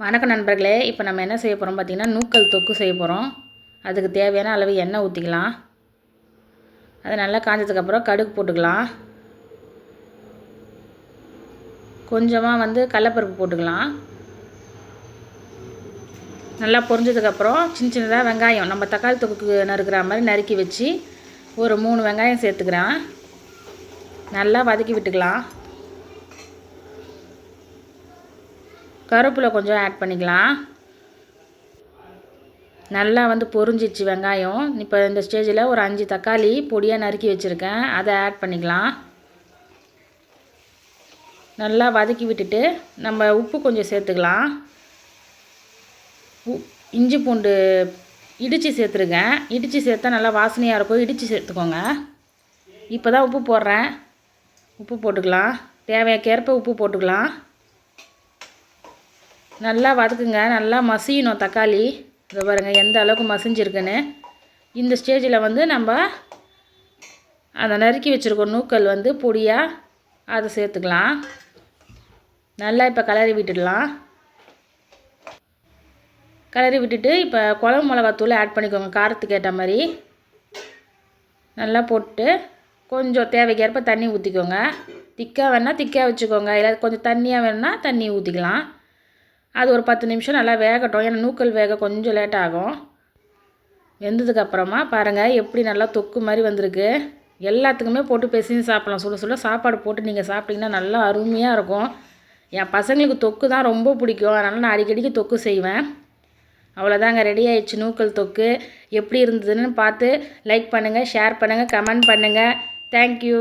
வணக்கம் நண்பர்களே. இப்போ நம்ம என்ன செய்ய போகிறோம் பார்த்திங்கன்னா, நூக்கல் தொக்கு செய்ய போகிறோம். அதுக்கு தேவையான அளவு எண்ணெய் ஊற்றிக்கலாம். அது நல்லா காஞ்சதுக்கப்புறம் கடுகு போட்டுக்கலாம். கொஞ்சமாக கடலைப்பருப்பு போட்டுக்கலாம். நல்லா பொரிஞ்சதுக்கப்புறம் சின்னதாக வெங்காயம் நம்ம தக்காளி தொக்குக்கு நறுக்கிற மாதிரி நறுக்கி வச்சு ஒரு 3 வெங்காயம் சேர்த்துக்கிறேன். நல்லா வதக்கி விட்டுக்கலாம். கருவேப்பிலை கொஞ்சம் ஆட் பண்ணிக்கலாம். நல்லா பொரிஞ்சிச்சு வெங்காயம். இப்போ இந்த ஸ்டேஜில் ஒரு 5 தக்காளி பொடியாக நறுக்கி வச்சுருக்கேன், அதை ஆட் பண்ணிக்கலாம். நல்லா வதக்கி விட்டுட்டு நம்ம உப்பு கொஞ்சம் சேர்த்துக்கலாம். இஞ்சி பூண்டு இடித்து சேர்த்துருக்கேன். இடித்து சேர்த்தா நல்லா வாசனையாக இருக்கும். இடித்து சேர்த்துக்கோங்க. இப்போ தான் உப்பு போடுறேன். உப்பு போட்டுக்கலாம். தேவைக்கேற்ப உப்பு போட்டுக்கலாம். நல்லா வதக்குங்க. நல்லா மசியணும் தக்காளி. இதை பாருங்கள் எந்த அளவுக்கு மசிஞ்சிருக்குன்னு. இந்த ஸ்டேஜில் நம்ம அதை நறுக்கி வச்சுருக்கோம் நூக்கல் பொடியாக அதை சேர்த்துக்கலாம். நல்லா இப்போ கிளறி விட்டுடலாம். கிளறி விட்டுட்டு இப்போ குழம்பு மிளகாத்தூள் ஆட் பண்ணிக்கோங்க, காரத்துக்கு ஏற்ற மாதிரி. நல்லா போட்டு கொஞ்சம் தேவைக்கேற்ப தண்ணி ஊற்றிக்கோங்க. திக்காக வேணால் திக்காக வச்சுக்கோங்க, இல்லை கொஞ்சம் தண்ணியாக வேணுன்னா தண்ணி ஊற்றிக்கலாம். அது ஒரு 10 நிமிஷம் நல்லா வேகட்டும். ஏன்னா நூக்கல் வேக கொஞ்சம் லேட் ஆகும். வெந்ததுக்கப்புறமா பாருங்கள் எப்படி நல்லா தொக்கு மாதிரி வந்திருக்கு. எல்லாத்துக்குமே போட்டு பிசைஞ்சு சாப்பிட்லாம். சுட சுட சாப்பாடு போட்டு நீங்கள் சாப்பிட்டிங்கன்னா நல்லா அருமையாக இருக்கும். என் பசங்களுக்கு தொக்கு தான் ரொம்ப பிடிக்கும். அதனால் நான் அடிக்கடிக்கு தொக்கு செய்வேன். அவ்வளோதாங்க, ரெடி ஆயிடுச்சு நூக்கல் தொக்கு. எப்படி இருந்ததுன்னு பார்த்து லைக் பண்ணுங்கள், ஷேர் பண்ணுங்கள், கமெண்ட் பண்ணுங்கள். தேங்க்யூ.